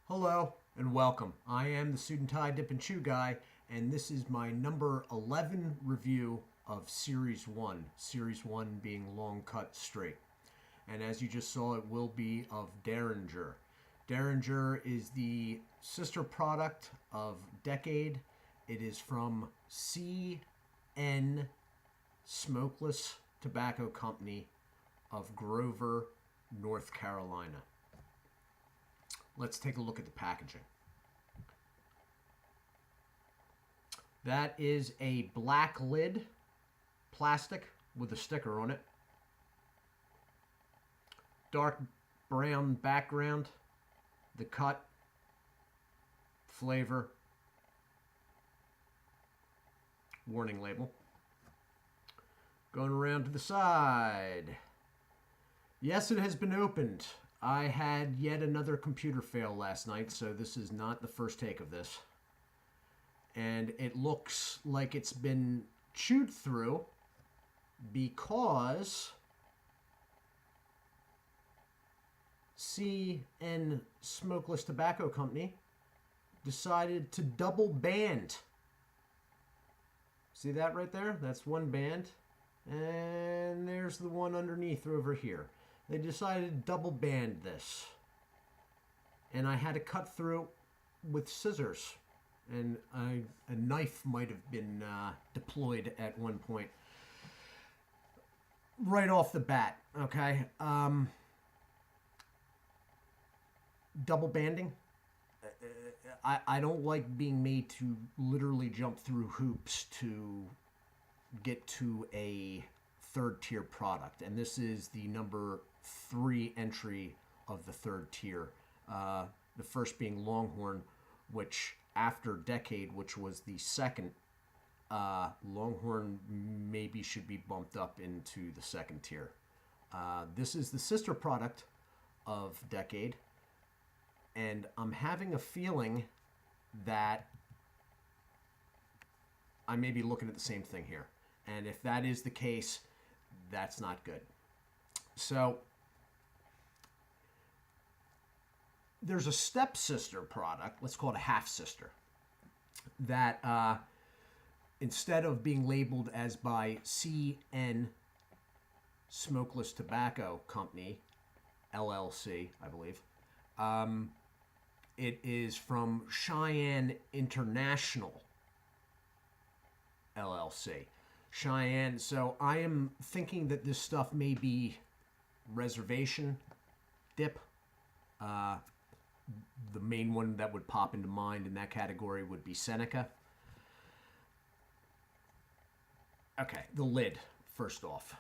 Hello and welcome. I am the Suit&Tie Dip&Chew Guy, and this is my number 11 review of Series 1. Series 1 being Long Cut Straight. And as you just saw, it will be of Derringer. Derringer is the sister product of Decade. It is from CN Smokeless Tobacco Company of Grover, North Carolina. Let's take a look at the packaging. That is a black lid, plastic with a sticker on it. Dark brown background, the cut, flavor, warning label. Going around to the side. Yes, it has been opened. I had yet another computer fail last night, so this is not the first take of this. And it looks like it's been chewed through because CN Smokeless Tobacco Company decided to double band. See that right there? That's one band. And there's the one underneath over here. They decided to double band this. And I had to cut through with scissors. And a knife might have been deployed at one point. Right off the bat, okay? Double banding. I don't like being made to literally jump through hoops to get to a third tier product, and this is the number 3 entry of the third tier. The first being Longhorn, which after Decade, which was the second, Longhorn maybe should be bumped up into the second tier. This is the sister product of Decade, and I'm having a feeling that I may be looking at the same thing here. And if that is the case, that's not good. So there's a stepsister product, let's call it a half-sister, that instead of being labeled as by CN Smokeless Tobacco Company, LLC, I believe, it is from Cheyenne International, LLC. Cheyenne. So I am thinking that this stuff may be Reservation Dip. The main one that would pop into mind in that category would be Seneca. Okay, the lid, first off.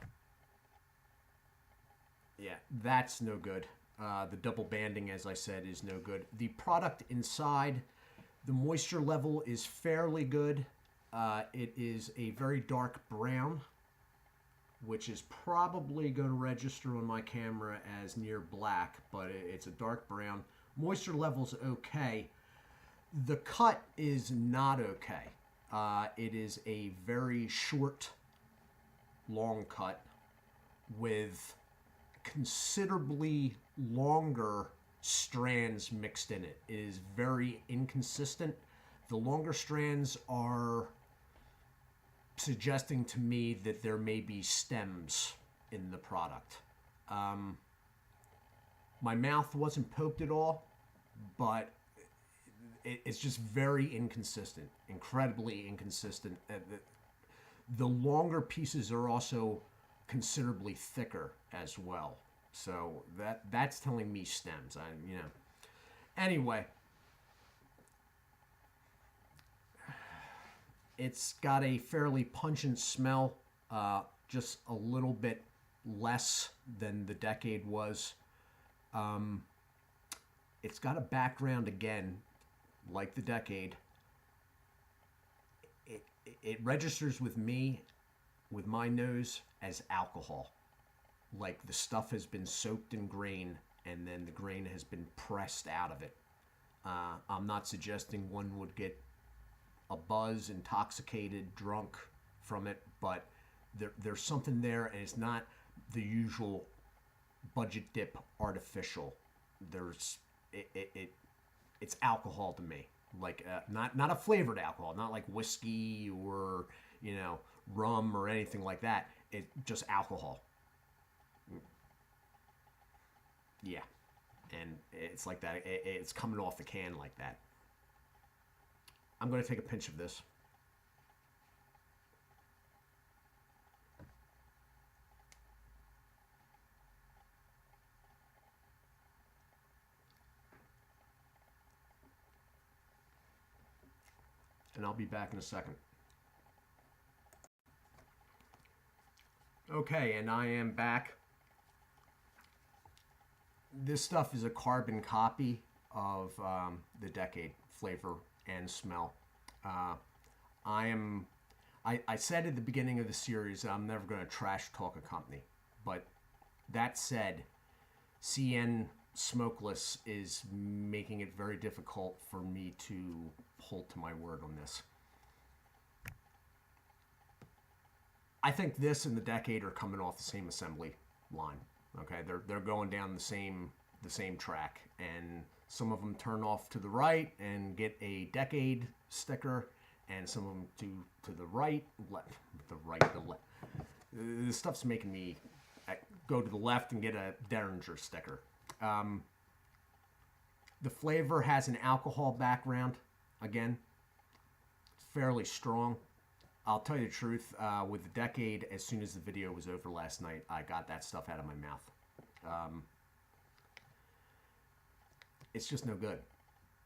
Yeah, that's no good. The double banding, as I said, is no good. The product inside, the moisture level is fairly good. It is a very dark brown, which is probably going to register on my camera as near black, but it's a dark brown. Moisture level's okay. The cut is not okay. It is a very short, long cut with considerably longer strands mixed in it. It is very inconsistent. The longer strands are suggesting to me that there may be stems in the product. My mouth wasn't poked at all, but it's just very inconsistent, incredibly inconsistent. The longer pieces are also considerably thicker as well. So that's telling me stems. Anyway, it's got a fairly pungent smell, just a little bit less than the Decade was. It's got a background, again, like the Decade. It registers with me, with my nose, as alcohol. Like the stuff has been soaked in grain and then the grain has been pressed out of it. I'm not suggesting one would get a buzz, intoxicated, drunk from it, but there's something there, and it's not the usual budget dip artificial. It's it's alcohol to me. Like not a flavored alcohol, not like whiskey or rum or anything like that. It's just alcohol. Yeah, and it's like that. It's coming off the can like that. I'm going to take a pinch of this. And I'll be back in a second. Okay, and I am back. This stuff is a carbon copy of the Decade flavor and smell. I said at the beginning of the series that I'm never going to trash talk a company, but that said, CN Smokeless is making it very difficult for me to hold to my word on this. I think this and the Decade are coming off the same assembly line. Okay, they're going down the same track, and some of them turn off to the right and get a Decade sticker, and some of them to the right, the left. This stuff's making me go to the left and get a Derringer sticker. The flavor has an alcohol background. Again, it's fairly strong. I'll tell you the truth, with the Decade, as soon as the video was over last night, I got that stuff out of my mouth. It's just no good.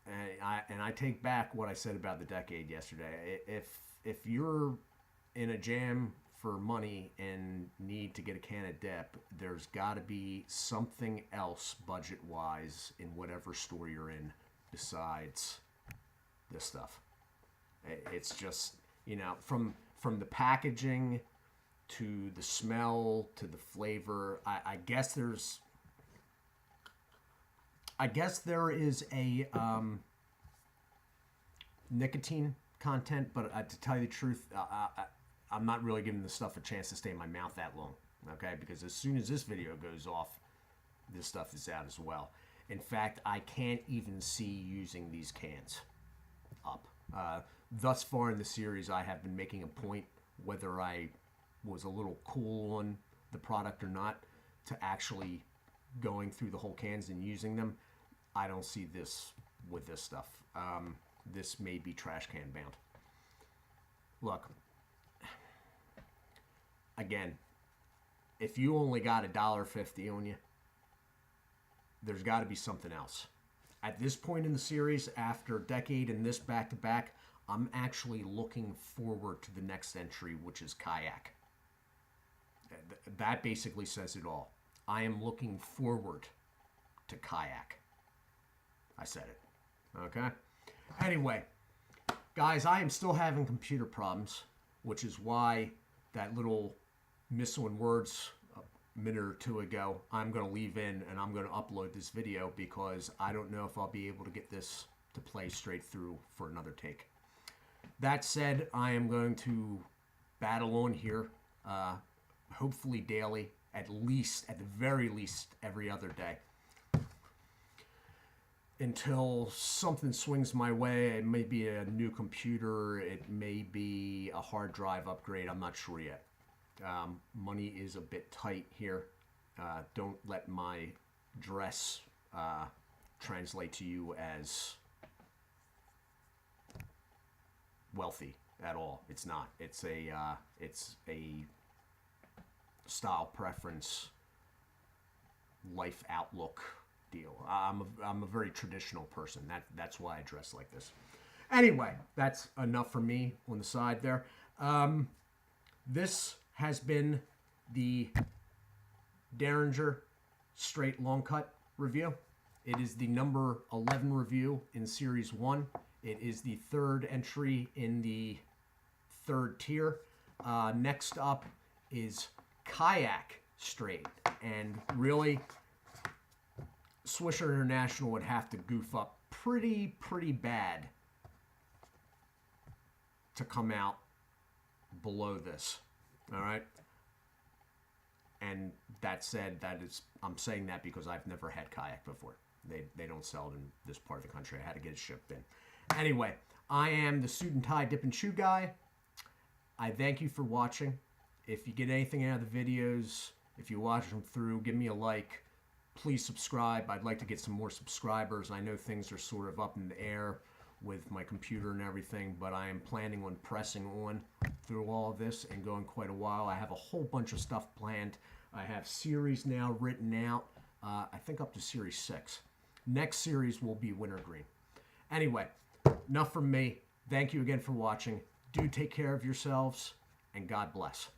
And I take back what I said about the Decade yesterday. If you're in a jam for money and need to get a can of dip, there's got to be something else budget-wise in whatever store you're in besides this stuff. It's just, from the packaging to the smell to the flavor, I guess there is a nicotine content, but to tell you the truth, I'm not really giving this stuff a chance to stay in my mouth that long, okay? Because as soon as this video goes off, this stuff is out as well. In fact, I can't even see using these cans up. Thus far in the series, I have been making a point, whether I was a little cool on the product or not, to actually going through the whole cans and using them. I don't see this with this stuff. This may be trash can bound. Look, again, if you only got $1.50 on you, there's got to be something else. At this point in the series, after Decade and this back-to-back, I'm actually looking forward to the next entry, which is Kayak. That basically says it all. I am looking forward to Kayak. I said it. Okay? Anyway, guys, I am still having computer problems, which is why that little miss on words a minute or two ago, I'm going to leave in and I'm going to upload this video because I don't know if I'll be able to get this to play straight through for another take. That said, I am going to battle on here, hopefully daily, at the very least, every other day, until something swings my way. It may be a new computer, it may be a hard drive upgrade, I'm not sure yet. Money is a bit tight here. Don't let my dress translate to you as wealthy at all. It's not. It's a style preference, life outlook deal. I'm a very traditional person. That's why I dress like this. Anyway, that's enough for me on the side there. This has been the Derringer straight long cut review. It is the number 11 review in series 1. It is the third entry in the third tier. Next up is Kayak straight, and really Swisher International would have to goof up pretty bad to come out below this. All right. And that said, I'm saying that because I've never had Kayak before. They don't sell it in this part of the country. I had to get it shipped in. Anyway, I am the Suit and Tie Dip and Chew guy. I thank you for watching. If you get anything out of the videos, if you watch them through, give me a like. Please subscribe. I'd like to get some more subscribers. I know things are sort of up in the air with my computer and everything, but I am planning on pressing on through all of this and going quite a while. I have a whole bunch of stuff planned. I have series now written out, I think up to series 6. Next series will be Wintergreen. Anyway, enough from me. Thank you again for watching. Do take care of yourselves, and God bless.